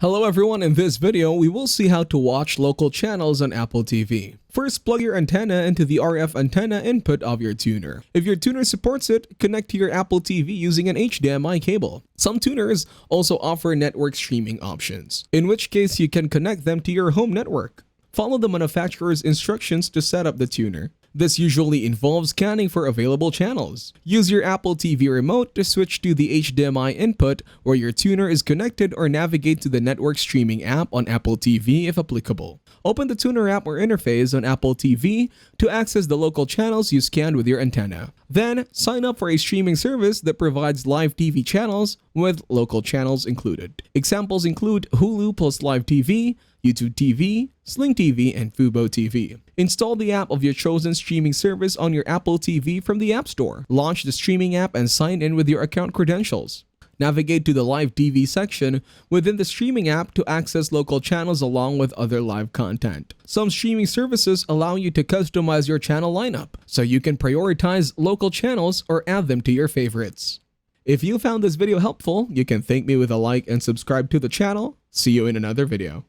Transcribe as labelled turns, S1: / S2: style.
S1: Hello everyone, in this video we will see how to watch local channels on Apple TV. First, plug your antenna into the RF antenna input of your tuner. If your tuner supports it, connect to your Apple TV using an HDMI cable. Some tuners also offer network streaming options, in which case you can connect them to your home network. Follow the manufacturer's instructions to set up the tuner. This usually involves scanning for available channels. Use your Apple TV remote to switch to the HDMI input where your tuner is connected, or navigate to the network streaming app on Apple TV if applicable. Open the tuner app or interface on Apple TV to access the local channels you scanned with your antenna. Then, sign up for a streaming service that provides live TV channels with local channels included. Examples include Hulu plus Live TV, YouTube TV, Sling TV, and Fubo TV. Install the app of your chosen streaming service on your Apple TV from the App Store. Launch the streaming app and sign in with your account credentials. Navigate to the Live TV section within the streaming app to access local channels along with other live content. Some streaming services allow you to customize your channel lineup, so you can prioritize local channels or add them to your favorites. If you found this video helpful, you can thank me with a like and subscribe to the channel. See you in another video.